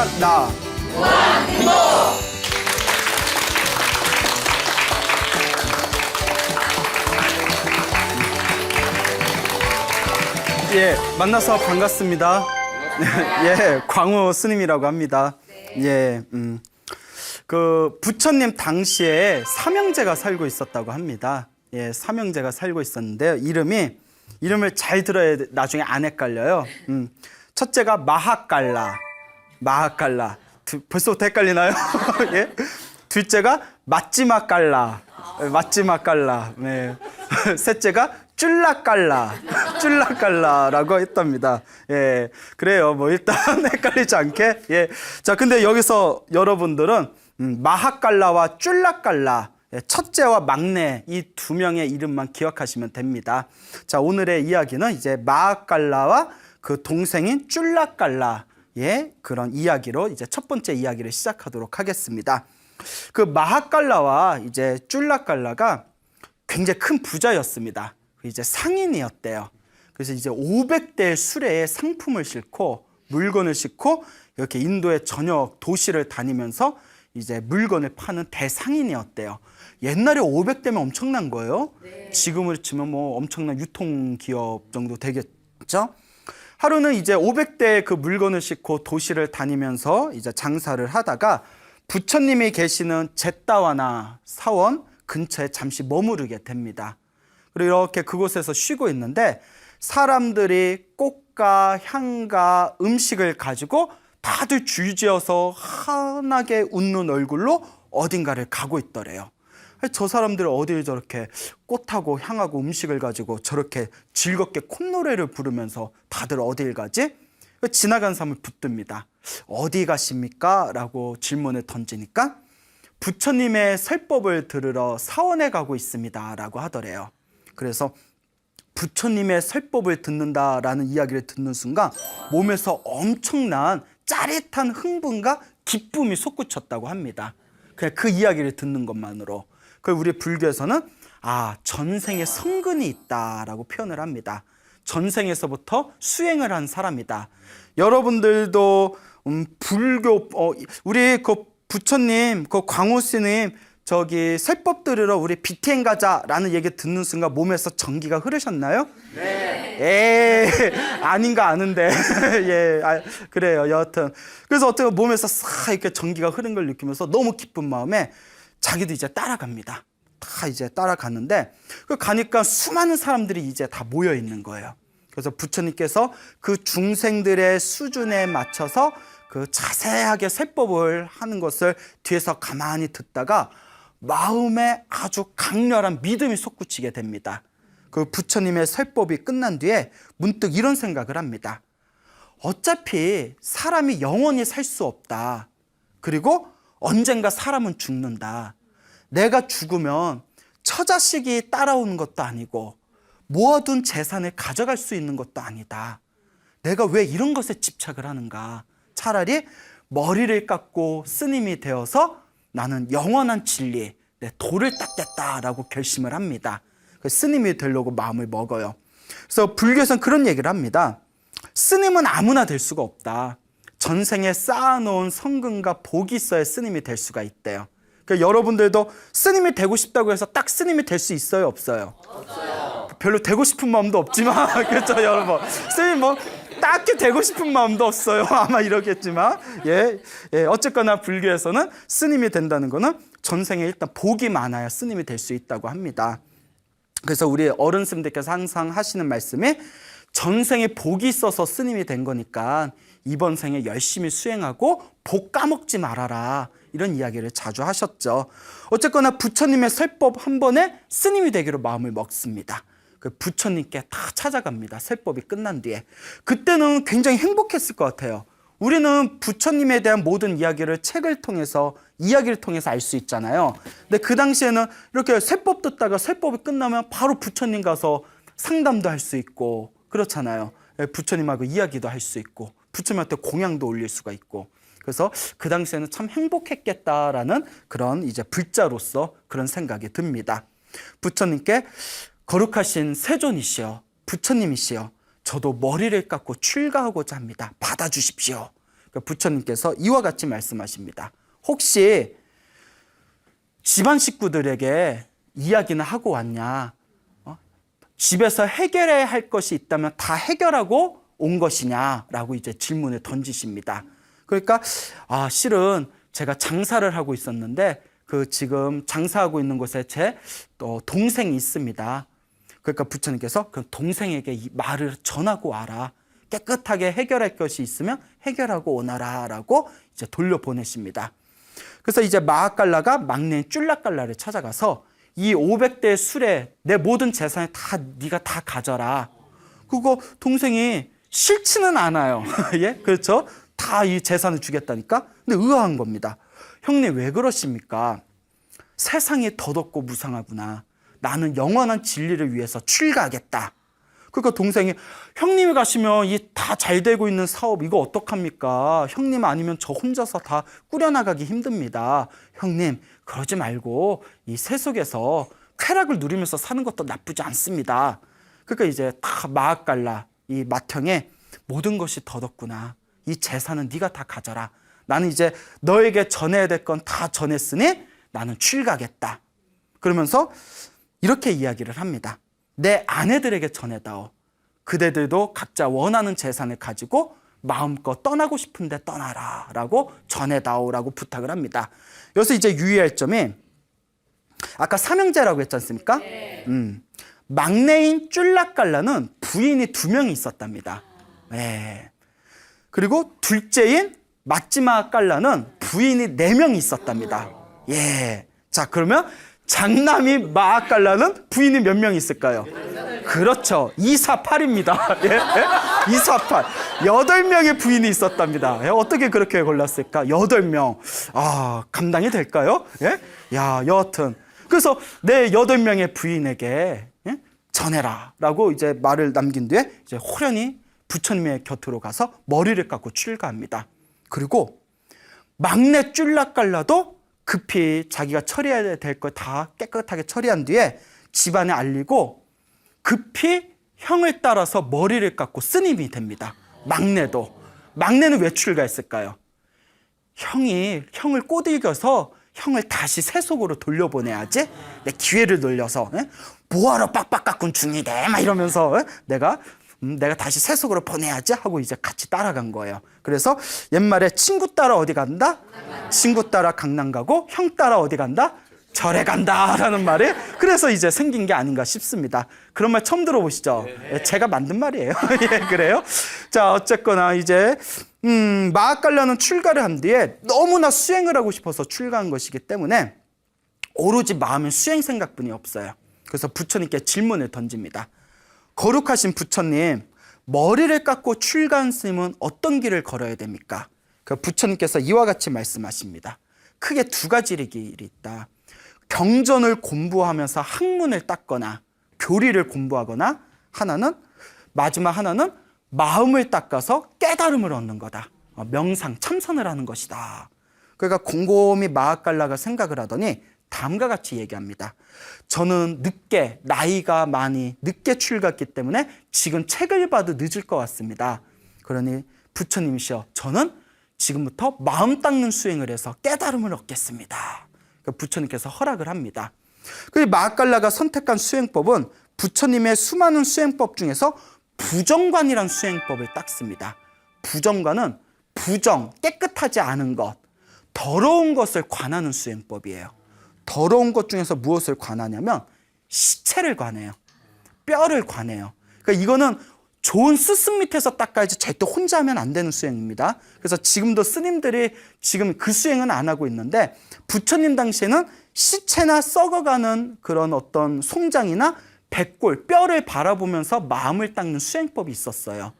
무한나. 예, 만나서 반갑습니다. 예, 광우 스님이라고 합니다. 예, 그 부처님 당시에 삼형제가 살고 있었다고 합니다. 예, 삼형제가 살고 있었는데요. 이름을 잘 들어야 나중에 안 헷갈려요. 첫째가 마하깔라. 벌써부터 헷갈리나요? 예? 둘째가 마찌마깔라. 네. 셋째가 쫄라깔라라고 했답니다. 예, 그래요. 뭐 일단 헷갈리지 않게. 예, 자, 근데 여기서 여러분들은 마하깔라와 쫄라깔라, 첫째와 막내 이 두 명의 이름만 기억하시면 됩니다. 자, 오늘의 이야기는 이제 마하깔라와 그 동생인 쫄라깔라의 그런 이야기로 이제 첫 번째 이야기를 시작하도록 하겠습니다. 그 마하깔라와 이제 쫄라깔라가 굉장히 큰 부자였습니다. 이제 상인이었대요. 그래서 이제 500대 수레에 상품을 싣고 물건을 싣고 이렇게 인도의 전역 도시를 다니면서 이제 물건을 파는 대상인이었대요. 옛날에 500대면 엄청난 거예요. 네. 지금을 치면 뭐 엄청난 유통기업 정도 되겠죠. 하루는 이제 500대 그 물건을 싣고 도시를 다니면서 이제 장사를 하다가 부처님이 계시는 제따와나 사원 근처에 잠시 머무르게 됩니다. 그리고 이렇게 그곳에서 쉬고 있는데 사람들이 꽃과 향과 음식을 가지고 다들 줄지어서 환하게 웃는 얼굴로 어딘가를 가고 있더래요. 저 사람들 어딜 저렇게 꽃하고 향하고 음식을 가지고 저렇게 즐겁게 콧노래를 부르면서 다들 어딜 가지? 지나간 사람을 붙듭니다. 어디 가십니까? 라고 질문을 던지니까 부처님의 설법을 들으러 사원에 가고 있습니다 라고 하더래요. 그래서 부처님의 설법을 듣는다라는 이야기를 듣는 순간 몸에서 엄청난 짜릿한 흥분과 기쁨이 솟구쳤다고 합니다. 그냥 그 이야기를 듣는 것만으로. 그걸 우리 불교에서는 전생에 성근이 있다라고 표현을 합니다. 전생에서부터 수행을 한 사람이다. 여러분들도 불교 우리 그 부처님 그 광우 스님 저기 설법 들으러 우리 BTN 가자라는 얘기 듣는 순간 몸에서 전기가 흐르셨나요? 네. 아닌가 아는데. 예, 그래요. 여하튼 그래서 어떻게 몸에서 싹 이렇게 전기가 흐른 걸 느끼면서 너무 기쁜 마음에 자기도 이제 따라갑니다. 다 이제 따라가는데 그 가니까 수많은 사람들이 이제 다 모여 있는 거예요. 그래서 부처님께서 그 중생들의 수준에 맞춰서 그 자세하게 설법을 하는 것을 뒤에서 가만히 듣다가 마음에 아주 강렬한 믿음이 솟구치게 됩니다. 그 부처님의 설법이 끝난 뒤에 문득 이런 생각을 합니다. 어차피 사람이 영원히 살 수 없다. 그리고 언젠가 사람은 죽는다. 내가 죽으면 처자식이 따라오는 것도 아니고 모아둔 재산을 가져갈 수 있는 것도 아니다. 내가 왜 이런 것에 집착을 하는가. 차라리 머리를 깎고 스님이 되어서 나는 영원한 진리, 내 도를 닦겠다라고 결심을 합니다. 스님이 되려고 마음을 먹어요. 그래서 불교에서는 그런 얘기를 합니다. 스님은 아무나 될 수가 없다. 전생에 쌓아놓은 성근과 복이 있어야 스님이 될 수가 있대요. 그러니까 여러분들도 스님이 되고 싶다고 해서 딱 스님이 될 수 있어요? 없어요? 없어요. 별로 되고 싶은 마음도 없지만 그렇죠 여러분. 스님 뭐 딱히 되고 싶은 마음도 없어요. 아마 이러겠지만 어쨌거나 불교에서는 스님이 된다는 거는 전생에 일단 복이 많아야 스님이 될 수 있다고 합니다. 그래서 우리 어른 스님들께서 항상 하시는 말씀이 전생에 복이 있어서 스님이 된 거니까 이번 생에 열심히 수행하고 복 까먹지 말아라. 이런 이야기를 자주 하셨죠. 어쨌거나 부처님의 설법 한 번에 스님이 되기로 마음을 먹습니다. 그 부처님께 다 찾아갑니다. 설법이 끝난 뒤에. 그때는 굉장히 행복했을 것 같아요. 우리는 부처님에 대한 모든 이야기를 책을 통해서 이야기를 통해서 알 수 있잖아요. 근데 그 당시에는 이렇게 설법 듣다가 설법이 끝나면 바로 부처님 가서 상담도 할 수 있고 그렇잖아요. 부처님하고 이야기도 할 수 있고 부처님한테 공양도 올릴 수가 있고 그래서 그 당시에는 참 행복했겠다라는 그런 이제 불자로서 그런 생각이 듭니다. 부처님께 거룩하신 세존이시여 부처님이시여 저도 머리를 깎고 출가하고자 합니다. 받아주십시오. 그러니까 부처님께서 이와 같이 말씀하십니다. 혹시 집안 식구들에게 이야기는 하고 왔냐? 집에서 해결해야 할 것이 있다면 다 해결하고 온 것이냐라고 이제 질문을 던지십니다. 그러니까 실은 제가 장사를 하고 있었는데 그 지금 장사하고 있는 곳에 제 또 동생이 있습니다. 그러니까 부처님께서 그 동생에게 이 말을 전하고 와라. 깨끗하게 해결할 것이 있으면 해결하고 오너라라고 이제 돌려보내십니다. 그래서 이제 마하깔라가 막내인 쫄라깔라를 찾아가서 이 500대 술에 내 모든 재산을 다 네가 다 가져라. 그거 동생이 싫지는 않아요. 예, 그렇죠? 다 이 재산을 주겠다니까. 근데 의아한 겁니다. 형님 왜 그러십니까? 세상이 더덥고 무상하구나. 나는 영원한 진리를 위해서 출가하겠다. 그러니까 동생이 형님이 가시면 이 다 잘 되고 있는 사업 이거 어떡합니까? 형님 아니면 저 혼자서 다 꾸려나가기 힘듭니다. 형님 그러지 말고 이 세속에서 쾌락을 누리면서 사는 것도 나쁘지 않습니다. 그러니까 이제 다 마하깔라 이 맏형에 모든 것이 더덥구나. 이 재산은 네가 다 가져라. 나는 이제 너에게 전해야 될 건 다 전했으니 나는 출가하겠다. 그러면서 이렇게 이야기를 합니다. 내 아내들에게 전해다오. 그대들도 각자 원하는 재산을 가지고 마음껏 떠나고 싶은데 떠나라 라고 전해다오라고 부탁을 합니다. 여기서 이제 유의할 점이 아까 삼형제라고 했지 않습니까? 막내인 쫄라깔라는 부인이 2명이 있었답니다. 네. 그리고 둘째인 마지마깔라는 부인이 4명이 있었답니다. 예. 자, 그러면 장남이 마하깔라는 부인이 몇 명 있을까요? 그렇죠. 248입니다. 예? 248. 8명의 부인이 있었답니다. 예? 어떻게 그렇게 골랐을까? 8명. 감당이 될까요? 예? 야, 여하튼. 그래서 내 8명의 부인에게 예? 전해라. 라고 이제 말을 남긴 뒤에 이제 호련히 부처님의 곁으로 가서 머리를 깎고 출가합니다. 그리고 막내 쫄라깔라도 급히 자기가 처리해야 될 걸 다 깨끗하게 처리한 뒤에 집안에 알리고 급히 형을 따라서 머리를 깎고 스님이 됩니다. 막내도. 막내는 왜 출가했을까요? 형을 꼬들겨서 형을 다시 세속으로 돌려보내야지. 내 기회를 놀려서 뭐하러 빡빡 깎은 중이대 막 이러면서 내가 다시 세속으로 보내야지 하고 이제 같이 따라간 거예요. 그래서 옛말에 친구 따라 어디 간다? 친구 따라 강남 가고 형 따라 어디 간다? 절에 간다라는 말이 그래서 이제 생긴 게 아닌가 싶습니다. 그런 말 처음 들어보시죠? 네. 제가 만든 말이에요. 예, 그래요? 자, 어쨌거나 이제 마하깔라는 출가를 한 뒤에 너무나 수행을 하고 싶어서 출가한 것이기 때문에 오로지 마음에 수행 생각뿐이 없어요. 그래서 부처님께 질문을 던집니다. 거룩하신 부처님, 머리를 깎고 출가한 스님은 어떤 길을 걸어야 됩니까? 그 부처님께서 이와 같이 말씀하십니다. 크게 2가지 길이 있다. 경전을 공부하면서 학문을 닦거나 교리를 공부하거나 마지막 하나는 마음을 닦아서 깨달음을 얻는 거다. 명상, 참선을 하는 것이다. 그러니까 곰곰이 마하깔라가 생각을 하더니 다음과 같이 얘기합니다. 저는 나이가 많이 늦게 출갔기 때문에 지금 책을 봐도 늦을 것 같습니다. 그러니 부처님이시여, 저는 지금부터 마음 닦는 수행을 해서 깨달음을 얻겠습니다. 부처님께서 허락을 합니다. 그 마하깔라가 선택한 수행법은 부처님의 수많은 수행법 중에서 부정관이라는 수행법을 닦습니다. 부정관은 깨끗하지 않은 것, 더러운 것을 관하는 수행법이에요. 더러운 것 중에서 무엇을 관하냐면 시체를 관해요. 뼈를 관해요. 그러니까 이거는 좋은 스승 밑에서 닦아야지 절대 혼자 하면 안 되는 수행입니다. 그래서 지금도 스님들이 지금 그 수행은 안 하고 있는데 부처님 당시에는 시체나 썩어가는 그런 어떤 송장이나 백골, 뼈를 바라보면서 마음을 닦는 수행법이 있었어요.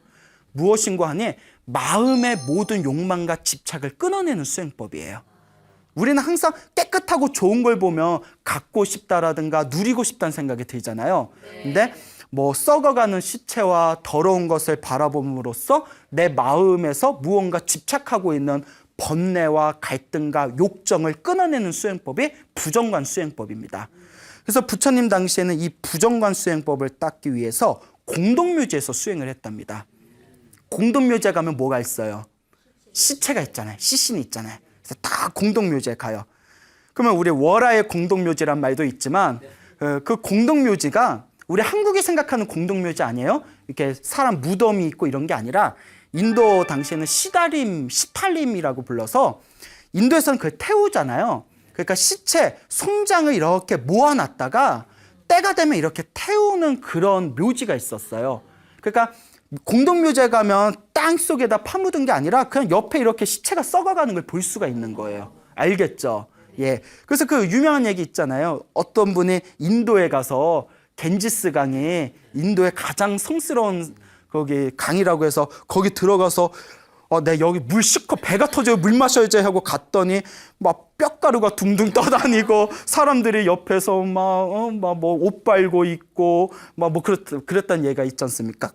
무엇인고 하니 마음의 모든 욕망과 집착을 끊어내는 수행법이에요. 우리는 항상 깨끗하고 좋은 걸 보면 갖고 싶다라든가 누리고 싶다는 생각이 들잖아요. 근데 썩어가는 시체와 더러운 것을 바라봄으로써 내 마음에서 무언가 집착하고 있는 번뇌와 갈등과 욕정을 끊어내는 수행법이 부정관 수행법입니다. 그래서 부처님 당시에는 이 부정관 수행법을 닦기 위해서 공동묘지에서 수행을 했답니다. 공동묘지에 가면 뭐가 있어요? 시체가 있잖아요. 시신이 있잖아요. 그래서 다 공동묘지에 가요. 그러면 우리 월화의 공동묘지란 말도 있지만 그 공동묘지가 우리 한국이 생각하는 공동묘지 아니에요? 이렇게 사람 무덤이 있고 이런 게 아니라 인도 당시에는 시탈림이라고 불러서 인도에서는 그걸 태우잖아요. 그러니까 시체, 송장을 이렇게 모아놨다가 때가 되면 이렇게 태우는 그런 묘지가 있었어요. 그러니까 공동묘지에 가면 땅 속에다 파묻은 게 아니라 그냥 옆에 이렇게 시체가 썩어가는 걸 볼 수가 있는 거예요. 알겠죠? 예. 그래서 그 유명한 얘기 있잖아요. 어떤 분이 인도에 가서 겐지스 강이 인도의 가장 성스러운 거기 강이라고 해서 거기 들어가서 내 여기 물 씻고 배가 터져요. 물 마셔야지 하고 갔더니 막 뼈가루가 둥둥 떠다니고 사람들이 옆에서 막 뭐 옷 빨고 있고 막 뭐 그랬다는 얘기가 있지 않습니까?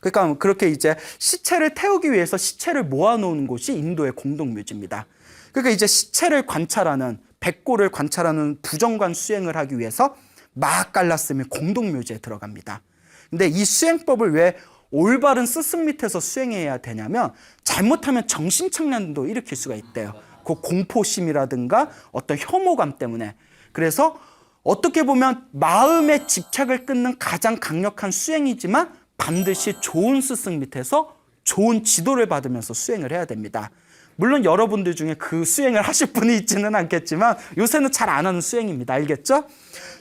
그러니까 그렇게 이제 시체를 태우기 위해서 시체를 모아놓은 곳이 인도의 공동묘지입니다. 그러니까 이제 시체를 관찰하는 백골을 관찰하는 부정관 수행을 하기 위해서 마하칼라스미 공동묘지에 들어갑니다. 근데 이 수행법을 왜 올바른 스승 밑에서 수행해야 되냐면 잘못하면 정신착란도 일으킬 수가 있대요. 그 공포심이라든가 어떤 혐오감 때문에. 그래서 어떻게 보면 마음의 집착을 끊는 가장 강력한 수행이지만 반드시 좋은 스승 밑에서 좋은 지도를 받으면서 수행을 해야 됩니다. 물론 여러분들 중에 그 수행을 하실 분이 있지는 않겠지만 요새는 잘 안 하는 수행입니다. 알겠죠?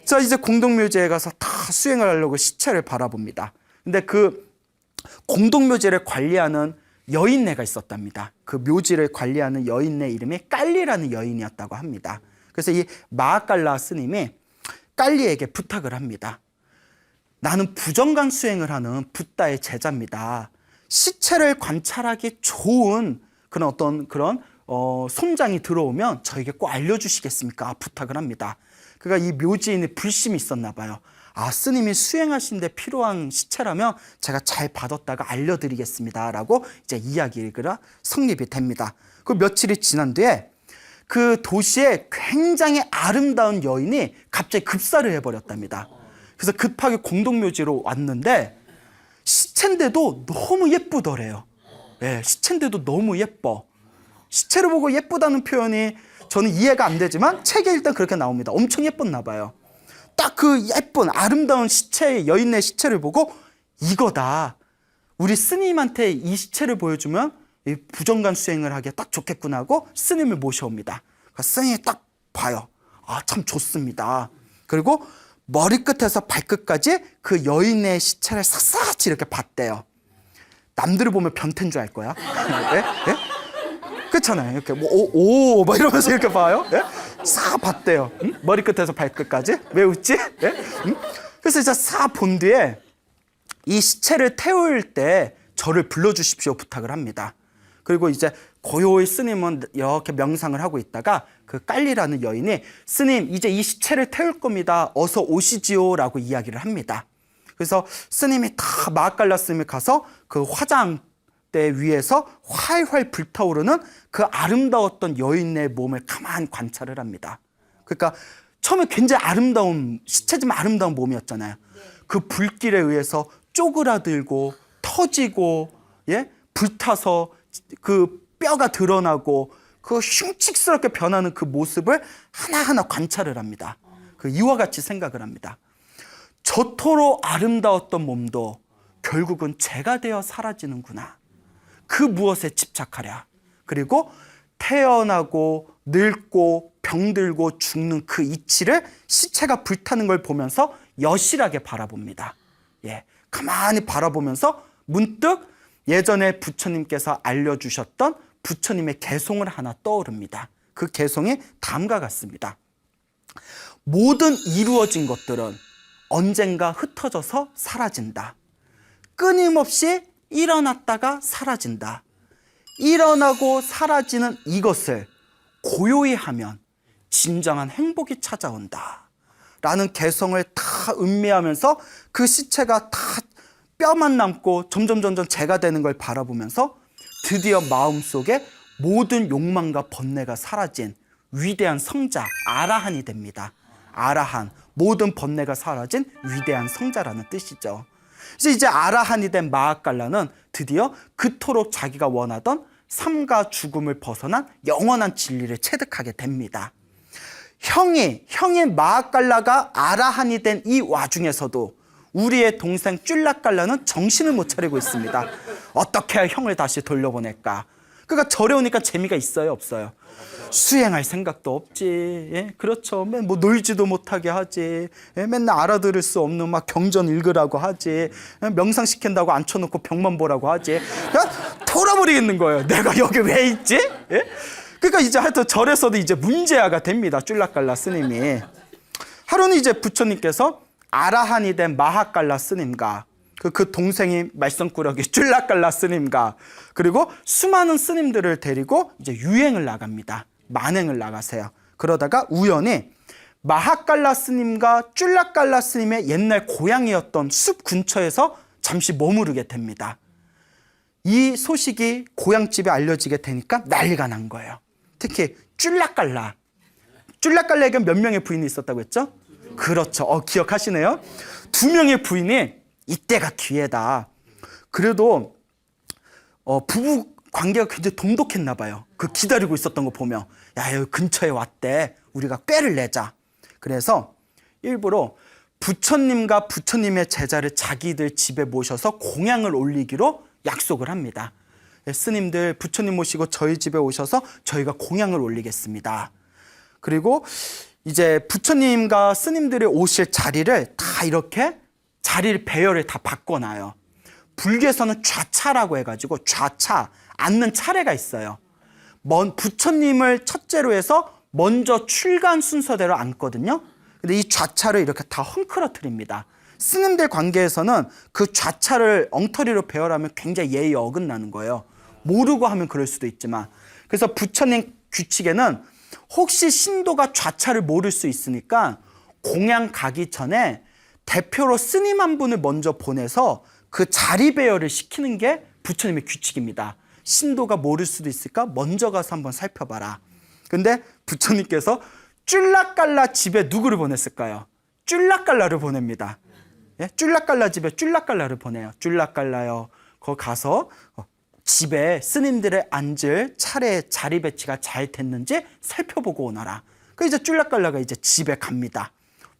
자, 이제 공동묘지에 가서 다 수행을 하려고 시체를 바라봅니다. 근데 그 공동묘지를 관리하는 여인네가 있었답니다. 그 묘지를 관리하는 여인네 이름이 깔리라는 여인이었다고 합니다. 그래서 이 마하칼라 스님이 깔리에게 부탁을 합니다. 나는 부정관 수행을 하는 붓다의 제자입니다. 시체를 관찰하기 좋은 그런 손장이 들어오면 저에게 꼭 알려주시겠습니까? 부탁을 합니다. 그러니까 이 묘지인의 불심이 있었나 봐요. 스님이 수행하신 데 필요한 시체라면 제가 잘 받았다가 알려드리겠습니다. 라고 이제 이야기가 성립이 됩니다. 그 며칠이 지난 뒤에 그 도시에 굉장히 아름다운 여인이 갑자기 급사를 해버렸답니다. 그래서 급하게 공동묘지로 왔는데 시체인데도 너무 예쁘더래요. 네, 시체인데도 너무 예뻐. 시체를 보고 예쁘다는 표현이 저는 이해가 안 되지만 책에 일단 그렇게 나옵니다. 엄청 예뻤나 봐요. 딱 그 예쁜 아름다운 시체의 여인의 시체를 보고 이거다. 우리 스님한테 이 시체를 보여주면 이 부정관 수행을 하기에 딱 좋겠구나 하고 스님을 모셔옵니다. 그러니까 스님이 딱 봐요. 참 좋습니다. 그리고 머리끝에서 발끝까지 그 여인의 시체를 샅샅이 이렇게 봤대요. 남들을 보면 변태인 줄 알 거야. 네? 네? 그렇잖아요. 이렇게 막 이러면서 이렇게 봐요. 네? 싹 봤대요. 응? 머리끝에서 발끝까지. 왜 웃지? 네? 응? 그래서 이제 싹 본 뒤에 이 시체를 태울 때 저를 불러주십시오 부탁을 합니다. 그리고 이제 고요히 스님은 이렇게 명상을 하고 있다가 그 깔리라는 여인이 스님 이제 이 시체를 태울 겁니다. 어서 오시지요 라고 이야기를 합니다. 그래서 스님이 다 마하칼라 스님이 가서 그 화장대 위에서 활활 불타오르는 그 아름다웠던 여인의 몸을 가만히 관찰을 합니다. 그러니까 처음에 굉장히 아름다운 시체지만 아름다운 몸이었잖아요. 그 불길에 의해서 쪼그라들고 터지고 불타서 그 뼈가 드러나고 그 흉측스럽게 변하는 그 모습을 하나하나 관찰을 합니다. 그 이와 같이 생각을 합니다. 저토록 아름다웠던 몸도 결국은 죄가 되어 사라지는구나. 그 무엇에 집착하랴. 그리고 태어나고 늙고 병들고 죽는 그 이치를 시체가 불타는 걸 보면서 여실하게 바라봅니다. 가만히 바라보면서 문득 예전에 부처님께서 알려주셨던 부처님의 개송을 하나 떠오릅니다. 그 개송이 다음과 같습니다. 모든 이루어진 것들은 언젠가 흩어져서 사라진다. 끊임없이 일어났다가 사라진다. 일어나고 사라지는 이것을 고요히 하면 진정한 행복이 찾아온다. 라는 개성을 다 음미하면서 그 시체가 다 뼈만 남고 점점 재가 되는 걸 바라보면서 드디어 마음속에 모든 욕망과 번뇌가 사라진 위대한 성자 아라한이 됩니다. 아라한, 모든 번뇌가 사라진 위대한 성자라는 뜻이죠. 이제 아라한이 된 마하칼라는 드디어 그토록 자기가 원하던 삶과 죽음을 벗어난 영원한 진리를 체득하게 됩니다. 형이 마하갈라가 아라한이 된 이 와중에서도 우리의 동생 쭌라갈라는 정신을 못 차리고 있습니다. 어떻게 해야 형을 다시 돌려보낼까? 그러니까 절에 오니까 재미가 있어요, 없어요? 수행할 생각도 없지. 예? 그렇죠. 뭐 놀지도 못하게 하지. 예? 맨날 알아들을 수 없는 막 경전 읽으라고 하지. 예? 명상시킨다고 앉혀놓고 병만 보라고 하지. 그냥 돌아버리겠는 거예요. 내가 여기 왜 있지? 예? 그러니까 이제 하여튼 절에서도 이제 문제아가 됩니다. 쭌라갈라 스님이. 하루는 이제 부처님께서 아라한이 된 마하갈라 스님과 그 동생이 말썽꾸러기 쭌라갈라 스님과 그리고 수많은 스님들을 데리고 이제 유행을 나갑니다. 만행을 나가세요. 그러다가 우연히 마하갈라 스님과 쭌라갈라 스님의 옛날 고향이었던 숲 근처에서 잠시 머무르게 됩니다. 이 소식이 고향집에 알려지게 되니까 난리가 난 거예요. 특히 쭌라갈라에게 몇 명의 부인이 있었다고 했죠? 그렇죠. 기억하시네요. 2명의 부인이 이때가 기회다. 그래도 부부 관계가 굉장히 돈독했나 봐요. 그 기다리고 있었던 거 보면 야, 여기 근처에 왔대. 우리가 꾀를 내자. 그래서 일부러 부처님과 부처님의 제자를 자기들 집에 모셔서 공양을 올리기로 약속을 합니다. 스님들 부처님 모시고 저희 집에 오셔서 저희가 공양을 올리겠습니다. 그리고 이제 부처님과 스님들이 오실 자리를 다 이렇게 자리를 배열을 다 바꿔놔요. 불교에서는 좌차라고 해가지고 좌차, 앉는 차례가 있어요. 부처님을 첫째로 해서 먼저 출간 순서대로 앉거든요. 근데 이 좌차를 이렇게 다 헝클어뜨립니다. 스님들 관계에서는 그 좌차를 엉터리로 배열하면 굉장히 예의에 어긋나는 거예요. 모르고 하면 그럴 수도 있지만. 그래서 부처님 규칙에는 혹시 신도가 좌차를 모를 수 있으니까 공양 가기 전에 대표로 스님 한 분을 먼저 보내서 그 자리 배열을 시키는 게 부처님의 규칙입니다. 신도가 모를 수도 있으니까 먼저 가서 한번 살펴봐라. 근데 부처님께서 쭌라갈라 집에 누구를 보냈을까요? 쭌라갈라를 보냅니다. 예? 쭌라갈라 집에 쭌라갈라를 보내요. 쭌라갈라요. 거기 가서 집에 스님들의 앉을 차례 자리 배치가 잘 됐는지 살펴보고 오너라. 그 이제 쭌라갈라가 이제 집에 갑니다.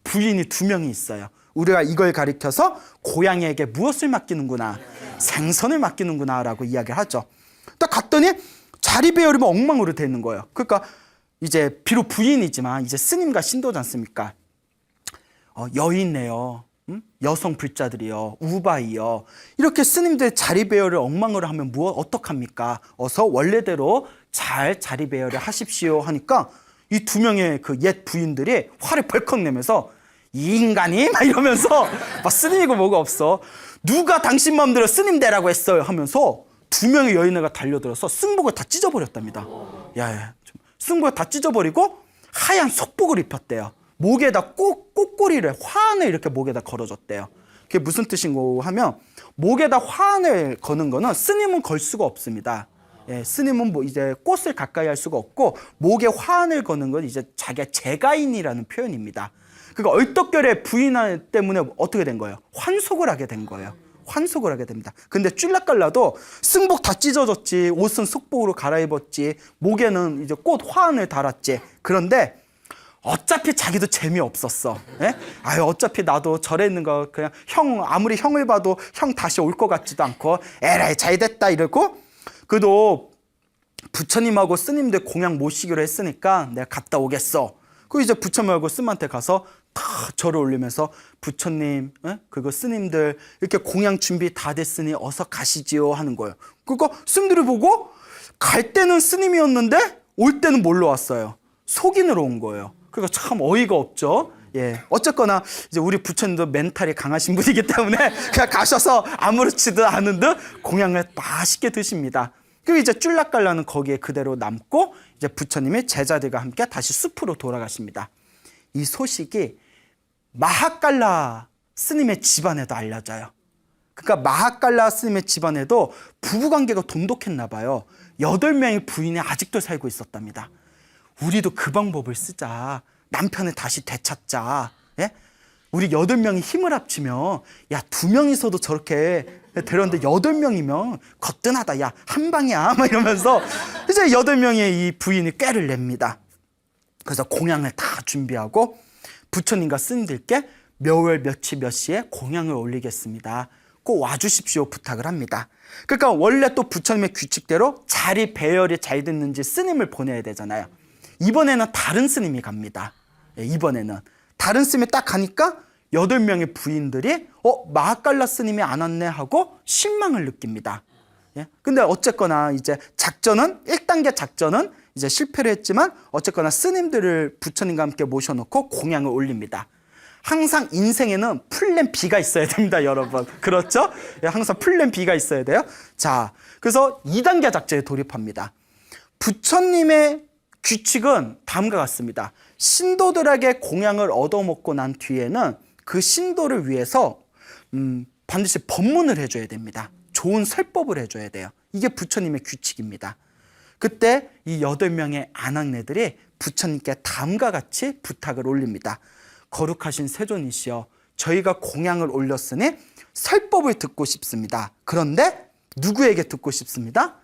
부인이 2명이 있어요. 우리가 이걸 가리켜서 고양이에게 무엇을 맡기는구나, 생선을 맡기는구나 라고 이야기를 하죠. 딱 갔더니 자리 배열이 뭐 엉망으로 되어 있는 거예요. 그러니까 이제 비록 부인이지만 이제 스님과 신도지 않습니까? 여인네요. 여성 불자들이요, 우바이요. 이렇게 스님들 자리 배열을 엉망으로 하면 어떡합니까? 어서 원래대로 잘 자리 배열을 하십시오 하니까 이 2명의 그 옛 부인들이 화를 벌컥 내면서 이 인간이 막 이러면서 막 스님이고 뭐가 없어. 누가 당신 마음대로 스님 되라고 했어요 하면서 2명의 여인애가 달려들어서 승복을 다 찢어버렸답니다. 야, 승복을 다 찢어버리고 하얀 속복을 입혔대요. 목에다 꽃꼬리를, 화환을 이렇게 목에다 걸어줬대요. 그게 무슨 뜻인고 하면 목에다 화환을 거는 거는 스님은 걸 수가 없습니다. 예, 스님은 뭐 이제 꽃을 가까이 할 수가 없고 목에 화환을 거는 건 이제 자기가 제가인이라는 표현입니다. 그러니까 얼떨결에 부인 때문에 어떻게 된 거예요? 환속을 하게 된 거예요. 환속을 하게 됩니다. 근데 쭌라갈라도 승복 다 찢어졌지, 옷은 속복으로 갈아입었지, 목에는 이제 꽃 화환을 달았지. 그런데 어차피 자기도 재미없었어. 예? 아유, 어차피 나도 절에 있는 거 그냥 아무리 형을 봐도 형 다시 올 것 같지도 않고 에라이 잘 됐다 이러고, 그래도 부처님하고 스님들 공양 모시기로 했으니까 내가 갔다 오겠어. 그 이제 부처님하고 스님한테 가서 다 절을 올리면서 부처님, 그리고 스님들 이렇게 공양 준비 다 됐으니 어서 가시지요 하는 거예요. 그러니까 스님들이 보고 갈 때는 스님이었는데 올 때는 뭘로 왔어요? 속인으로 온 거예요. 그러니까 참 어이가 없죠. 예, 어쨌거나 이제 우리 부처님도 멘탈이 강하신 분이기 때문에 그냥 가셔서 아무렇지도 않은 듯 공양을 맛있게 드십니다. 그리고 이제 쭌라갈라는 거기에 그대로 남고 이제 부처님의 제자들과 함께 다시 숲으로 돌아가십니다. 이 소식이 마하갈라 스님의 집안에도 알려져요. 그러니까 마하갈라 스님의 집안에도 부부관계가 돈독했나 봐요. 8명의 부인이 아직도 살고 있었답니다. 우리도 그 방법을 쓰자. 남편을 다시 되찾자. 예? 우리 8명이 힘을 합치면 야 2명이서도 저렇게 되려는데 8명이면 거뜬하다. 야 한 방이야. 막 이러면서 이제 8명의 이 부인이 꾀를 냅니다. 그래서 공양을 다 준비하고 부처님과 스님들께 몇월 며칠 몇 시에 공양을 올리겠습니다. 꼭 와주십시오 부탁을 합니다. 그러니까 원래 또 부처님의 규칙대로 자리 배열이 잘 됐는지 스님을 보내야 되잖아요. 이번에는 다른 스님이 갑니다. 이번에는 다른 스님이 딱 가니까 8명의 부인들이 마하깔라 스님이 안 왔네 하고 실망을 느낍니다. 근데 어쨌거나 이제 작전은 1단계 작전은 이제 실패를 했지만 어쨌거나 스님들을 부처님과 함께 모셔놓고 공양을 올립니다. 항상 인생에는 플랜 B가 있어야 됩니다, 여러분. 그렇죠? 항상 플랜 B가 있어야 돼요. 자, 그래서 2단계 작전에 돌입합니다. 부처님의 규칙은 다음과 같습니다. 신도들에게 공양을 얻어먹고 난 뒤에는 그 신도를 위해서 반드시 법문을 해줘야 됩니다. 좋은 설법을 해줘야 돼요. 이게 부처님의 규칙입니다. 그때 이 8명의 아낙네들이 부처님께 다음과 같이 부탁을 올립니다. 거룩하신 세존이시여, 저희가 공양을 올렸으니 설법을 듣고 싶습니다. 그런데 누구에게 듣고 싶습니다?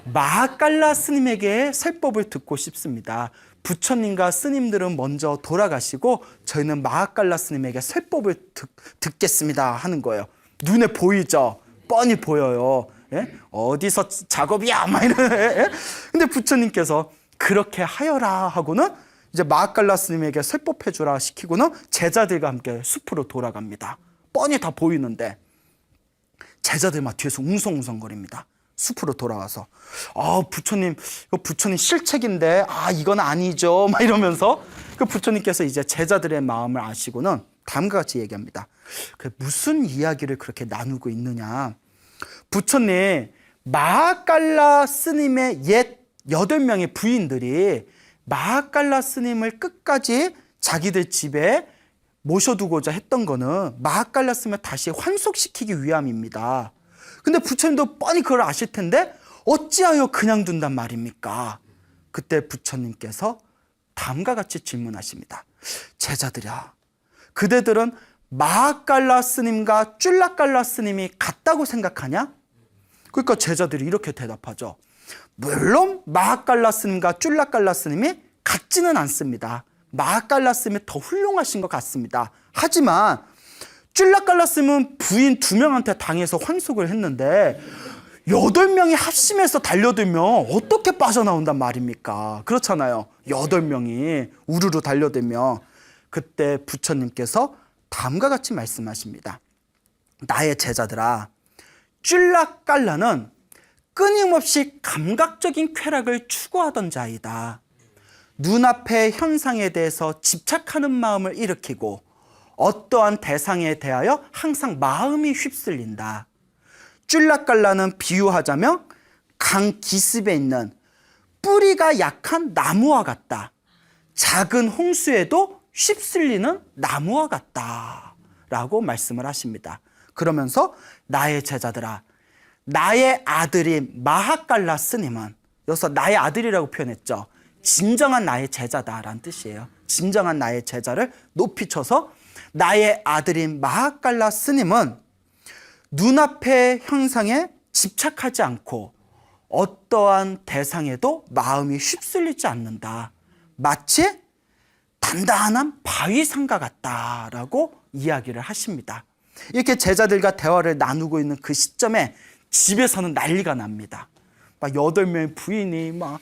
마하깔라 스님에게 설법을 듣고 싶습니다. 부처님과 스님들은 먼저 돌아가시고 저희는 마하깔라 스님에게 설법을 듣겠습니다 하는 거예요. 눈에 보이죠? 뻔히 보여요. 예? 어디서 작업이야? 막 이런. 예? 근데 부처님께서 그렇게 하여라 하고는 이제 마하깔라 스님에게 설법해 주라 시키고는 제자들과 함께 숲으로 돌아갑니다. 뻔히 다 보이는데 제자들 막 뒤에서 웅성웅성거립니다. 숲으로 돌아와서 부처님, 이거 부처님 실책인데 이건 아니죠 막 이러면서 그 부처님께서 이제 제자들의 마음을 아시고는 다음과 같이 얘기합니다. 무슨 이야기를 그렇게 나누고 있느냐. 부처님, 마하깔라 스님의 옛 8명의 부인들이 마하깔라 스님을 끝까지 자기들 집에 모셔두고자 했던 거는 마하깔라 스님을 다시 환속시키기 위함입니다. 근데 부처님도 뻔히 그걸 아실 텐데 어찌하여 그냥 둔단 말입니까? 그때 부처님께서 다음과 같이 질문하십니다. 제자들이야, 그대들은 마하깔라 스님과 쫄라깔라 스님이 같다고 생각하냐? 그러니까 제자들이 이렇게 대답하죠. 물론 마하깔라 스님과 쫄라깔라 스님이 같지는 않습니다. 마하깔라 스님이 더 훌륭하신 것 같습니다. 하지만 쫄라깔라 스님은 부인 2명한테 당해서 환속을 했는데 8명이 합심해서 달려들면 어떻게 빠져나온단 말입니까? 그렇잖아요. 8명이 우르르 달려들면. 그때 부처님께서 다음과 같이 말씀하십니다. 나의 제자들아, 쫄라깔라는 끊임없이 감각적인 쾌락을 추구하던 자이다. 눈앞의 현상에 대해서 집착하는 마음을 일으키고 어떠한 대상에 대하여 항상 마음이 휩쓸린다. 쫄라깔라는 비유하자면 강 기슭에 있는 뿌리가 약한 나무와 같다. 작은 홍수에도 휩쓸리는 나무와 같다 라고 말씀을 하십니다. 그러면서 나의 제자들아, 나의 아들인 마하깔라 스님은, 여기서 나의 아들이라고 표현했죠. 진정한 나의 제자다라는 뜻이에요. 진정한 나의 제자를 높이 쳐서 나의 아들인 마하깔라 스님은 눈앞의 형상에 집착하지 않고 어떠한 대상에도 마음이 휩쓸리지 않는다. 마치 단단한 바위산과 같다라고 이야기를 하십니다. 이렇게 제자들과 대화를 나누고 있는 그 시점에 집에서는 난리가 납니다. 막 8명의 부인이 막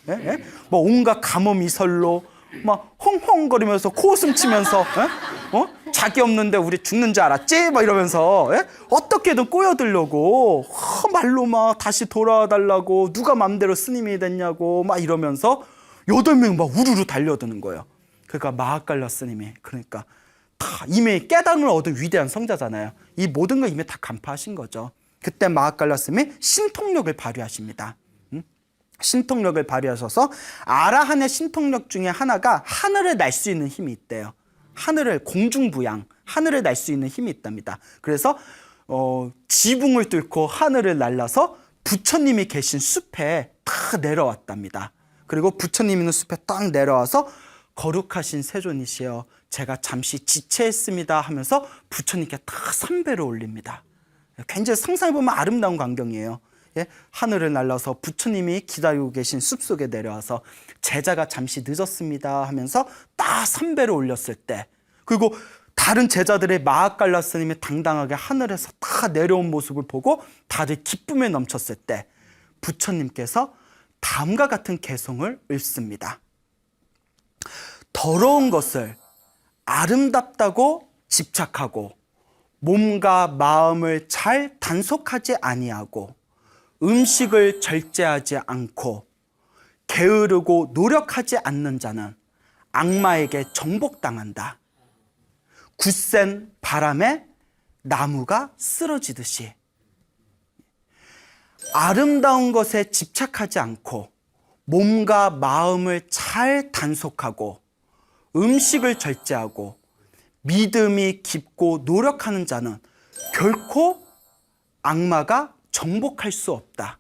온갖 가뭄이설로 막 헝헝거리면서 코웃음 치면서 자기 없는데 우리 죽는 줄 알았지? 막 이러면서 어떻게든 꼬여들려고 말로 막 다시 돌아와 달라고, 누가 맘대로 스님이 됐냐고 막 이러면서 8명 막 우르르 달려드는 거예요. 그러니까 마하깔라 스님이, 그러니까 다 이미 깨달음을 얻은 위대한 성자잖아요. 이 모든 걸 이미 다 간파하신 거죠. 그때 마하깔라 스님이 신통력을 발휘하십니다. 신통력을 발휘하셔서 아라한의 신통력 중에 하나가 하늘을 날 수 있는 힘이 있대요. 하늘을, 공중부양, 하늘을 날 수 있는 힘이 있답니다. 그래서 지붕을 뚫고 하늘을 날라서 부처님이 계신 숲에 다 내려왔답니다. 그리고 부처님 있는 숲에 딱 내려와서 거룩하신 세존이시여 제가 잠시 지체했습니다 하면서 부처님께 다 삼배를 올립니다. 굉장히 상상해보면 아름다운 광경이에요. 예? 하늘을 날라서 부처님이 기다리고 계신 숲속에 내려와서 제자가 잠시 늦었습니다 하면서 딱 삼배를 올렸을 때, 그리고 다른 제자들의 마하깔라 스님이 당당하게 하늘에서 다 내려온 모습을 보고 다들 기쁨에 넘쳤을 때 부처님께서 다음과 같은 개송을 읽습니다. 더러운 것을 아름답다고 집착하고 몸과 마음을 잘 단속하지 아니하고 음식을 절제하지 않고 게으르고 노력하지 않는 자는 악마에게 정복당한다. 굳센 바람에 나무가 쓰러지듯이 아름다운 것에 집착하지 않고 몸과 마음을 잘 단속하고 음식을 절제하고 믿음이 깊고 노력하는 자는 결코 악마가 정복할 수 없다.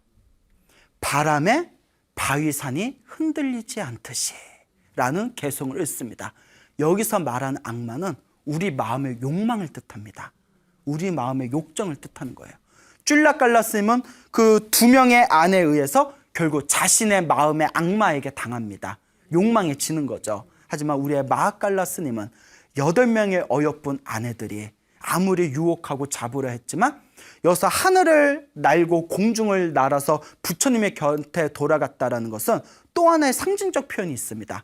바람에 바위산이 흔들리지 않듯이 라는 개송을 읽습니다. 여기서 말하는 악마는 우리 마음의 욕망을 뜻합니다. 우리 마음의 욕정을 뜻하는 거예요. 쫄라깔라 스님은 그 두 명의 아내에 의해서 결국 자신의 마음의 악마에게 당합니다. 욕망에 지는 거죠. 하지만 우리의 마하깔라 스님은 8명의 어여쁜 아내들이 아무리 유혹하고 잡으려 했지만 여기서 하늘을 날고 공중을 날아서 부처님의 곁에 돌아갔다는 것은 또 하나의 상징적 표현이 있습니다.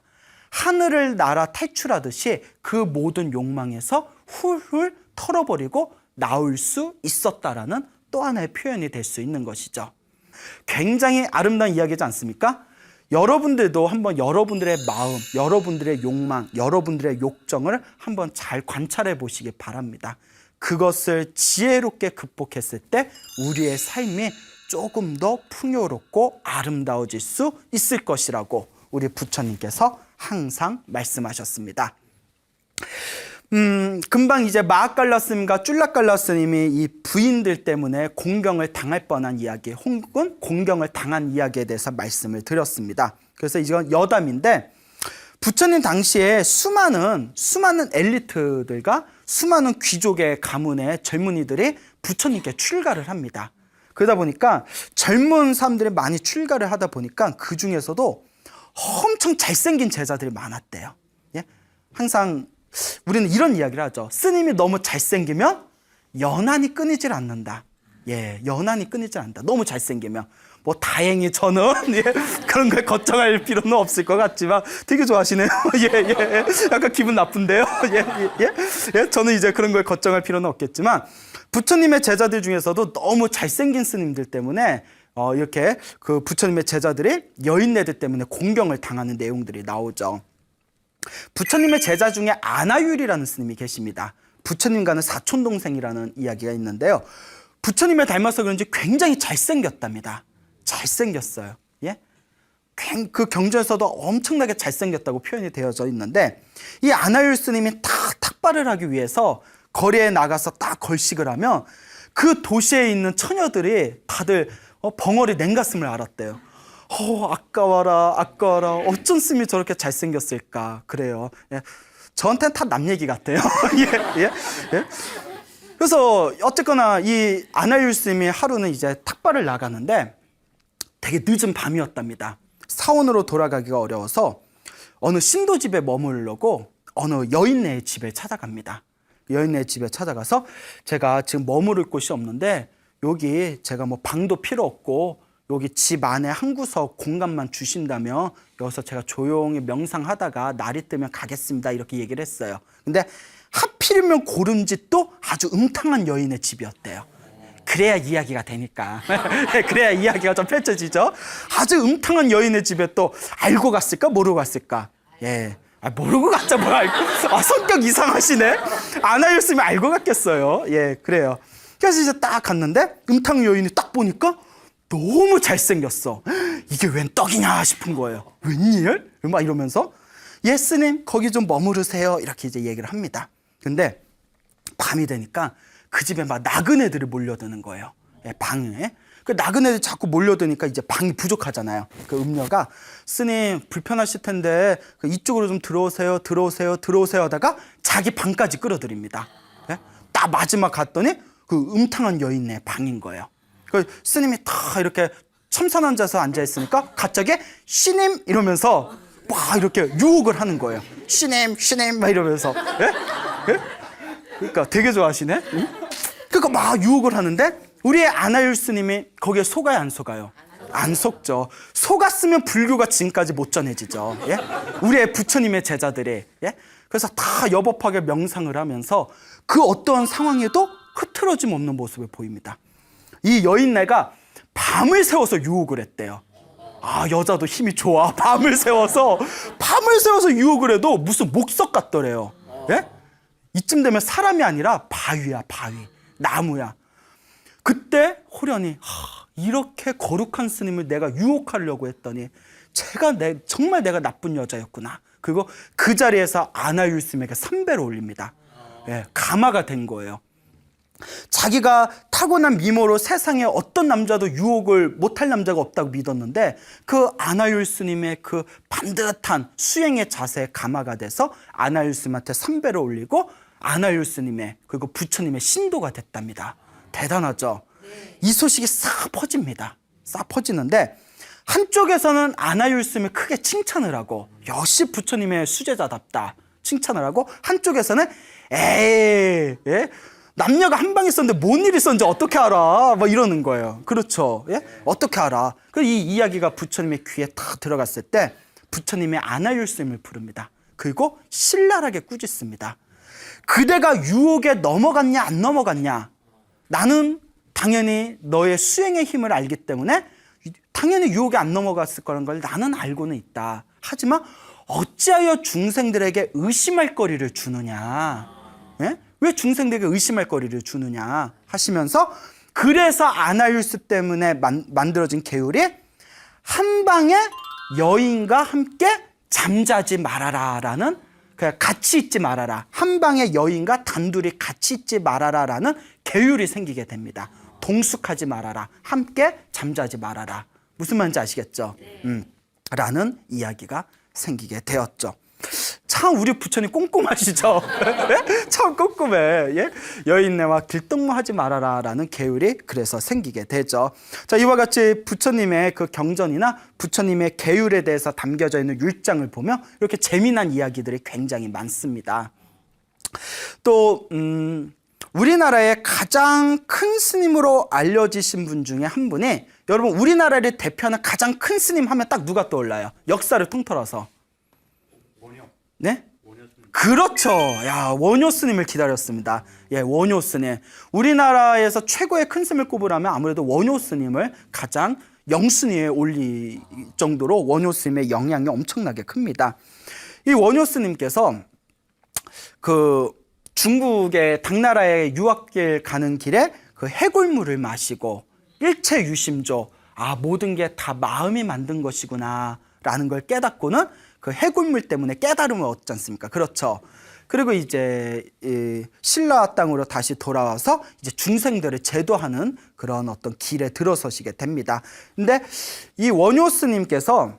하늘을 날아 탈출하듯이 그 모든 욕망에서 훌훌 털어버리고 나올 수 있었다라는 또 하나의 표현이 될 수 있는 것이죠. 굉장히 아름다운 이야기지 않습니까? 여러분들도 한번 여러분들의 마음, 여러분들의 욕망, 여러분들의 욕정을 한번 잘 관찰해 보시기 바랍니다. 그것을 지혜롭게 극복했을 때 우리의 삶이 조금 더 풍요롭고 아름다워질 수 있을 것이라고 우리 부처님께서 항상 말씀하셨습니다. 금방 이제 마하깔라 스님과 쫄라깔라 스님이 이 부인들 때문에 공경을 당할 뻔한 이야기 혹은 공경을 당한 이야기에 대해서 말씀을 드렸습니다. 그래서 이건 여담인데 부처님 당시에 수많은 엘리트들과 수많은 귀족의 가문의 젊은이들이 부처님께 출가를 합니다. 그러다 보니까 젊은 사람들이 많이 출가를 하다 보니까 그 중에서도 엄청 잘생긴 제자들이 많았대요. 예? 항상 우리는 이런 이야기를 하죠. 스님이 너무 잘생기면 연한이 끊이질 않는다. 예, 연한이 끊이질 않는다. 너무 잘생기면. 뭐 다행히 저는 예, 그런 걸 걱정할 필요는 없을 것 같지만 되게 좋아하시네요. 예. 약간 기분 나쁜데요. 예. 저는 이제 그런 걸 걱정할 필요는 없겠지만 부처님의 제자들 중에서도 너무 잘생긴 스님들 때문에 이렇게 그 부처님의 제자들이 여인네들 때문에 공경을 당하는 내용들이 나오죠. 부처님의 제자 중에 아나율이라는 스님이 계십니다. 부처님과는 사촌동생이라는 이야기가 있는데요. 부처님을 닮아서 그런지 굉장히 잘생겼답니다. 잘생겼어요. 예? 그 경전에서도 엄청나게 잘생겼다고 표현이 되어져 있는데 이 아나율 스님이 딱 탁발을 하기 위해서 거리에 나가서 딱 걸식을 하면 그 도시에 있는 처녀들이 다들 벙어리 냉가슴을 앓았대요. 아까워라. 어쩐 스님이 저렇게 잘생겼을까. 그래요. 예. 저한테는 다 남 얘기 같아요. 예. 그래서 어쨌거나 이 아나율 스님이 하루는 이제 탁발을 나가는데 되게 늦은 밤이었답니다. 사원으로 돌아가기가 어려워서 어느 신도집에 머무르려고 어느 여인네 집에 찾아갑니다. 여인네 집에 찾아가서 제가 지금 머무를 곳이 없는데 여기 제가 뭐 방도 필요 없고 여기 집 안에 한 구석 공간만 주신다면 여기서 제가 조용히 명상하다가 날이 뜨면 가겠습니다. 이렇게 얘기를 했어요. 근데 하필이면 고른 집도 아주 음탕한 여인의 집이었대요. 그래야 이야기가 되니까. 그래야 이야기가 좀 펼쳐지죠. 아주 음탕한 여인의 집에 또 알고 갔을까 모르고 갔을까. 예. 모르고 갔자 뭘 알고. 성격 이상하시네. 아나였으면 알고 갔겠어요. 예, 그래요. 그래서 이제 딱 갔는데 음탕 여인이 딱 보니까 너무 잘생겼어. 이게 웬 떡이냐 싶은 거예요. 웬일? 막 이러면서 예 스님 거기 좀 머무르세요. 이렇게 이제 얘기를 합니다. 근데 밤이 되니까 그 집에 막 나그네들이 몰려드는 거예요. 예, 방에. 그 나그네들이 자꾸 몰려드니까 이제 방이 부족하잖아요. 그 음녀가 스님 불편하실 텐데 이쪽으로 좀 들어오세요, 들어오세요, 들어오세요 하다가 자기 방까지 끌어들입니다. 예? 딱 마지막 갔더니 그 음탕한 여인네 방인 거예요. 그 스님이 다 이렇게 참선 앉아서 앉아 있으니까 갑자기 시님 이러면서 막 이렇게 유혹을 하는 거예요. 시님, 시님 막 이러면서. 예? 예? 그러니까 되게 좋아하시네. 응? 그러니까 막 유혹을 하는데 우리의 아나율 스님이 거기에 속아요, 안 속아요? 안 속죠. 속았으면 불교가 지금까지 못 전해지죠. 예? 우리의 부처님의 제자들이. 예? 그래서 다 여법하게 명상을 하면서 그 어떠한 상황에도 흐트러짐 없는 모습을 보입니다. 이 여인네가 밤을 새워서 유혹을 했대요. 아, 여자도 힘이 좋아. 밤을 새워서 유혹을 해도 무슨 목석 같더래요. 예? 이쯤 되면 사람이 아니라 바위야, 바위. 나무야. 그때 호련히 이렇게 거룩한 스님을 내가 유혹하려고 했더니 정말 내가 나쁜 여자였구나. 그리고 그 자리에서 아나율 스님에게 삼배를 올립니다. 예, 가마가 된 거예요. 자기가 타고난 미모로 세상에 어떤 남자도 유혹을 못할 남자가 없다고 믿었는데 그 아나율 스님의 그 반듯한 수행의 자세에 가마가 돼서 아나율 스님한테 삼배를 올리고 아나율 스님의 그리고 부처님의 신도가 됐답니다. 대단하죠? 이 소식이 싹 퍼집니다. 싹 퍼지는데 한쪽에서는 아나율 스님을 크게 칭찬을 하고 역시 부처님의 수제자답다 칭찬을 하고 한쪽에서는 에이 예? 남녀가 한 방에 있었는데 뭔 일이 있었는지 어떻게 알아? 막 이러는 거예요. 그렇죠? 예? 어떻게 알아? 이 이야기가 부처님의 귀에 탁 들어갔을 때 부처님의 아나율 스님을 부릅니다. 그리고 신랄하게 꾸짖습니다. 그대가 유혹에 넘어갔냐 안 넘어갔냐? 나는 당연히 너의 수행의 힘을 알기 때문에 당연히 유혹에 안 넘어갔을 거라는 걸 나는 알고는 있다. 하지만 어찌하여 중생들에게 의심할 거리를 주느냐? 예? 왜 중생들에게 의심할 거리를 주느냐 하시면서 그래서 아나율스 때문에 만들어진 계율이 한방에 여인과 함께 잠자지 말아라 라는 그냥 같이 있지 말아라. 한방에 여인과 단둘이 같이 있지 말아라 라는 계율이 생기게 됩니다. 동숙하지 말아라. 함께 잠자지 말아라. 무슨 말인지 아시겠죠? 라는 이야기가 생기게 되었죠. 참 우리 부처님 꼼꼼하시죠? 참 꼼꼼해. 예? 여인네와 길동무하지 말아라 라는 계율이 그래서 생기게 되죠. 자, 이와 같이 부처님의 그 경전이나 부처님의 계율에 대해서 담겨져 있는 율장을 보면 이렇게 재미난 이야기들이 굉장히 많습니다. 또 우리나라의 가장 큰 스님으로 알려지신 분 중에 한 분이 여러분 우리나라를 대표하는 가장 큰 스님 하면 딱 누가 떠올라요? 역사를 통틀어서. 네? 그렇죠. 야, 원효 스님을 기다렸습니다. 예, 원효 스님. 우리나라에서 최고의 큰 스님을 꼽으라면 아무래도 원효 스님을 가장 영순위에 올릴 정도로 원효 스님의 영향이 엄청나게 큽니다. 이 원효 스님께서 그 중국의 당나라의 유학길 가는 길에 그 해골물을 마시고 일체 유심조, 아, 모든 게 다 마음이 만든 것이구나 라는 걸 깨닫고는 그 해골물 때문에 깨달음을 얻지 않습니까? 그렇죠. 그리고 이제 신라 땅으로 다시 돌아와서 이제 중생들을 제도하는 그런 어떤 길에 들어서시게 됩니다. 근데 이 원효 스님께서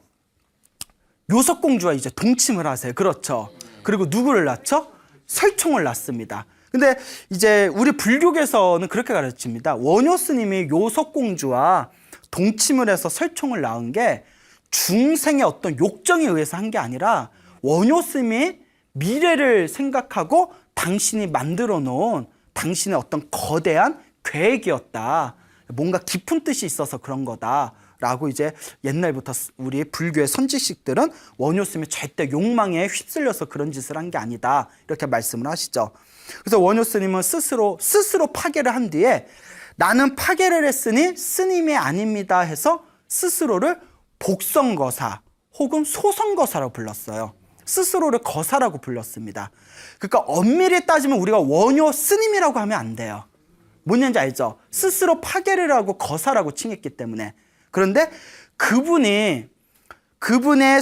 요석공주와 이제 동침을 하세요. 그렇죠. 그리고 누구를 낳죠? 설총을 낳습니다. 근데 이제 우리 불교계에서는 그렇게 가르칩니다. 원효 스님이 요석공주와 동침을 해서 설총을 낳은 게 중생의 어떤 욕정에 의해서 한 게 아니라 원효 스님이 미래를 생각하고 당신이 만들어 놓은 당신의 어떤 거대한 계획이었다. 뭔가 깊은 뜻이 있어서 그런 거다라고 이제 옛날부터 우리 불교의 선지식들은 원효 스님이 절대 욕망에 휩쓸려서 그런 짓을 한 게 아니다. 이렇게 말씀을 하시죠. 그래서 원효 스님은 스스로 파괴를 한 뒤에 나는 파괴를 했으니 스님이 아닙니다 해서 스스로를 복성거사 혹은 소성거사라고 불렀어요. 스스로를 거사라고 불렀습니다. 그러니까 엄밀히 따지면 우리가 원효 스님이라고 하면 안 돼요. 뭔지 알죠? 스스로 파괴를 하고 거사라고 칭했기 때문에. 그런데 그분의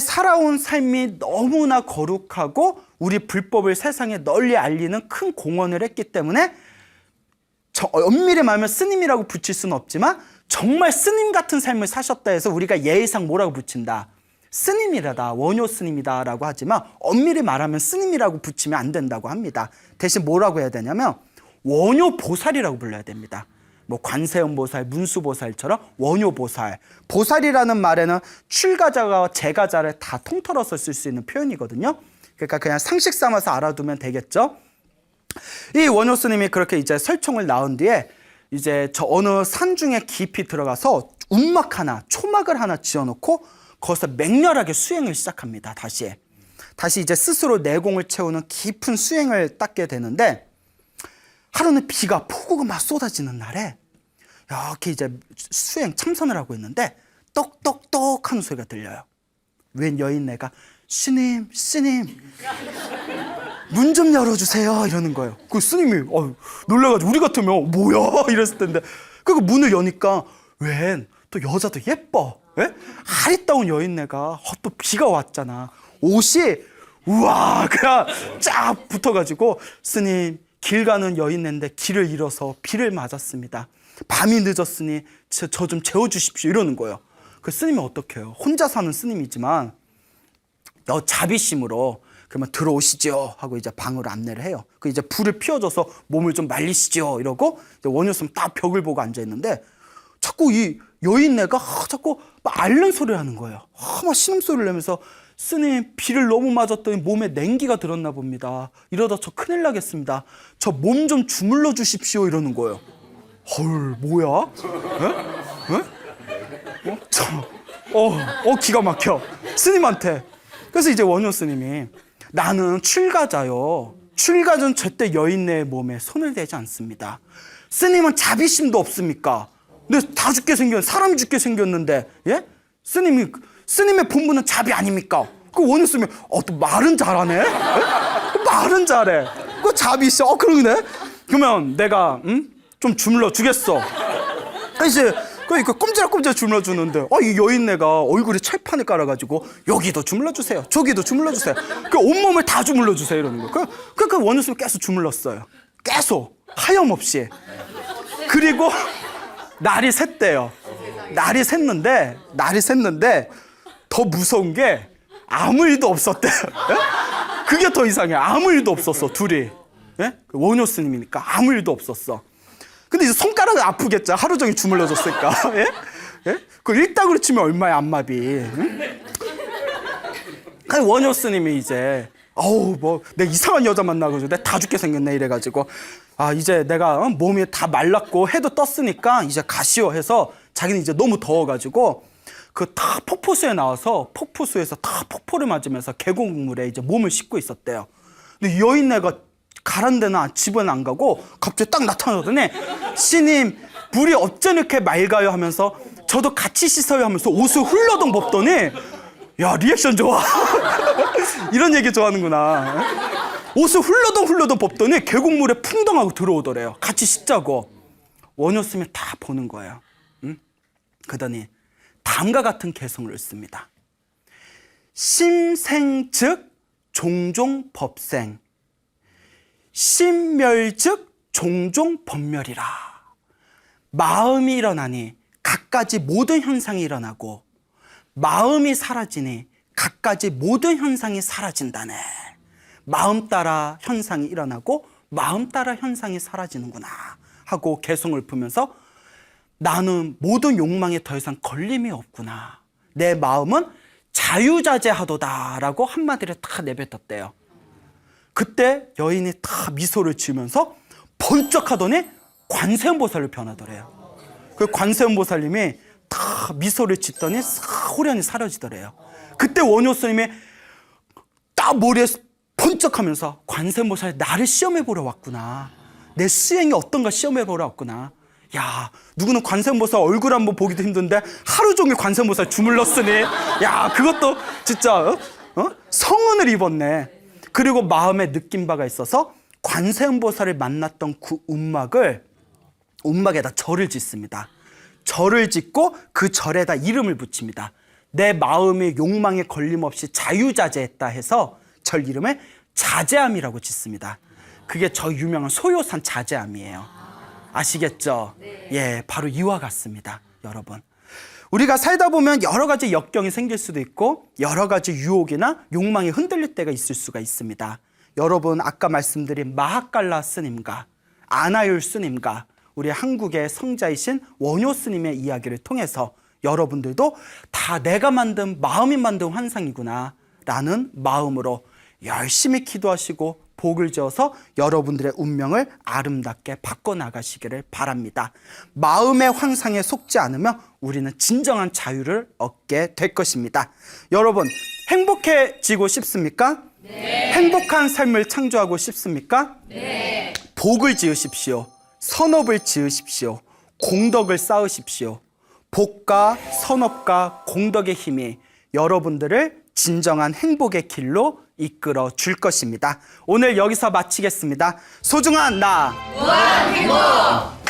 살아온 삶이 너무나 거룩하고 우리 불법을 세상에 널리 알리는 큰 공헌을 했기 때문에 엄밀히 말하면 스님이라고 붙일 수는 없지만 정말 스님 같은 삶을 사셨다 해서 우리가 예의상 뭐라고 붙인다? 스님이라다, 원효 스님이다라고 하지만 엄밀히 말하면 스님이라고 붙이면 안 된다고 합니다. 대신 뭐라고 해야 되냐면 원효 보살이라고 불러야 됩니다. 뭐 관세음 보살, 문수 보살처럼 원효 보살. 보살이라는 말에는 출가자와 제가자를 다 통틀어서 쓸 수 있는 표현이거든요. 그러니까 그냥 상식 삼아서 알아두면 되겠죠. 이 원효 스님이 그렇게 이제 설총을 낳은 뒤에 이제 저 어느 산 중에 깊이 들어가서 움막 하나, 초막을 하나 지어놓고 거기서 맹렬하게 수행을 시작합니다. 다시 이제 스스로 내공을 채우는 깊은 수행을 닦게 되는데, 하루는 비가 폭우가 막 쏟아지는 날에 이렇게 이제 수행 참선을 하고 있는데 똑똑똑 하는 소리가 들려요. 웬 여인네가 스님 문 좀 열어주세요 이러는 거예요. 그 스님이 놀라가지고 우리 같으면 뭐야 이랬을 텐데, 그 문을 여니까 웬 또 여자도 예뻐, 아리따운 여인네가 또 비가 왔잖아. 옷이 우와 그냥 쫙 붙어가지고, 스님 길 가는 여인네인데 길을 잃어서 비를 맞았습니다. 밤이 늦었으니 저 좀 재워주십시오 이러는 거예요. 그 스님이 어떻게 해요? 혼자 사는 스님이지만 자비심으로 그러면 들어오시죠 하고 이제 방으로 안내를 해요. 그 이제 불을 피워줘서 몸을 좀 말리시죠 이러고, 원효 스님 딱 벽을 보고 앉아 있는데 자꾸 이 여인네가 자꾸 막 앓는 소리를 하는 거예요. 막 신음소리를 내면서 스님 비를 너무 맞았더니 몸에 냉기가 들었나 봅니다. 이러다 저 큰일 나겠습니다. 저 몸 좀 주물러 주십시오 이러는 거예요. 헐 뭐야? 기가 막혀 스님한테. 그래서 이제 원효 스님이 나는 출가자요. 출가자는 절대 여인네의 몸에 손을 대지 않습니다. 스님은 자비심도 없습니까? 근데 다 죽게 사람이 죽게 생겼는데, 예? 스님의 본분은 자비 아닙니까? 그 원효 스님이 또 말은 잘하네. 말은 잘해. 그 자비심 그러네. 그러면 내가 좀 주물러 주겠어. 이제 그러니까 꼼지락꼼지락 주물러 주는데 이 여인네가 얼굴에 철판을 깔아가지고 여기도 주물러 주세요, 저기도 주물러 주세요, 그 온몸을 다 주물러 주세요 이러는 거예요. 그 원효 스님이 계속 주물렀어요. 계속 하염없이. 그리고 날이 샜대요. 날이 샜는데 더 무서운 게 아무 일도 없었대요. 그게 더 이상해. 아무 일도 없었어 둘이. 원효 스님이니까 아무 일도 없었어. 근데 이제 손가락은 아프겠죠. 하루 종일 주물러줬으니까. 그 일당으로 치면 얼마야 안마비. 원효 스님이 이제 내 이상한 여자 만나가지고 내가 다 죽게 생겼네 이래가지고, 이제 내가 몸이 다 말랐고 해도 떴으니까 이제 가시오 해서, 자기는 이제 너무 더워가지고 그 다 폭포수에 나와서 폭포수에서 다 폭포를 맞으면서 계곡물에 이제 몸을 씻고 있었대요. 근데 여인네가 가란 데는 집은 안 가고 갑자기 딱 나타나더니 스님 물이 어쩜 이렇게 맑아요 하면서 저도 같이 씻어요 하면서 옷을 훌러덩 벗더니, 야 리액션 좋아. 이런 얘기 좋아하는구나. 옷을 훌러덩 벗더니 계곡물에 풍덩하고 들어오더래요. 같이 씻자고. 원효 스님이 다 보는 거예요. 그러더니 다음과 같은 개성을 씁니다. 심생즉 종종 법생, 심멸즉 종종 법멸이라. 마음이 일어나니 갖가지 모든 현상이 일어나고, 마음이 사라지니 갖가지 모든 현상이 사라진다네. 마음 따라 현상이 일어나고 마음 따라 현상이 사라지는구나 하고 개성을 풀면서, 나는 모든 욕망에 더 이상 걸림이 없구나. 내 마음은 자유자재하도다 라고 한마디를 딱 내뱉었대요. 그때 여인이 다 미소를 지으면서 번쩍 하더니 관세음보살로 변하더래요. 그 관세음보살님이 다 미소를 짓더니 호련히 사라지더래요. 그때 원효 스님이 딱 머리에 번쩍하면서, 관세음보살이 나를 시험해보러 왔구나. 내 수행이 어떤가 시험해보러 왔구나. 야, 누구는 관세음보살 얼굴 한번 보기도 힘든데 하루 종일 관세음보살 주물렀으니, 야, 그것도 진짜 성은을 입었네. 그리고 마음에 느낀 바가 있어서 관세음보살을 만났던 그 움막에다 절을 짓습니다. 절을 짓고 그 절에다 이름을 붙입니다. 내 마음의 욕망에 걸림없이 자유자재했다 해서 절 이름에 자재암이라고 짓습니다. 그게 저 유명한 소요산 자재암이에요. 아시겠죠? 네. 예, 바로 이와 같습니다. 여러분. 우리가 살다 보면 여러 가지 역경이 생길 수도 있고 여러 가지 유혹이나 욕망이 흔들릴 때가 있을 수가 있습니다. 여러분, 아까 말씀드린 마하깔라 스님과 아나율 스님과 우리 한국의 성자이신 원효 스님의 이야기를 통해서 여러분들도 다 내가 만든, 마음이 만든 환상이구나 라는 마음으로 열심히 기도하시고 복을 지어서 여러분들의 운명을 아름답게 바꿔나가시기를 바랍니다. 마음의 환상에 속지 않으면 우리는 진정한 자유를 얻게 될 것입니다. 여러분, 행복해지고 싶습니까? 네. 행복한 삶을 창조하고 싶습니까? 네. 복을 지으십시오. 선업을 지으십시오. 공덕을 쌓으십시오. 복과 선업과 공덕의 힘이 여러분들을 진정한 행복의 길로 이끌어 줄 것입니다. 오늘 여기서 마치겠습니다. 소중한 나, 무한 행복!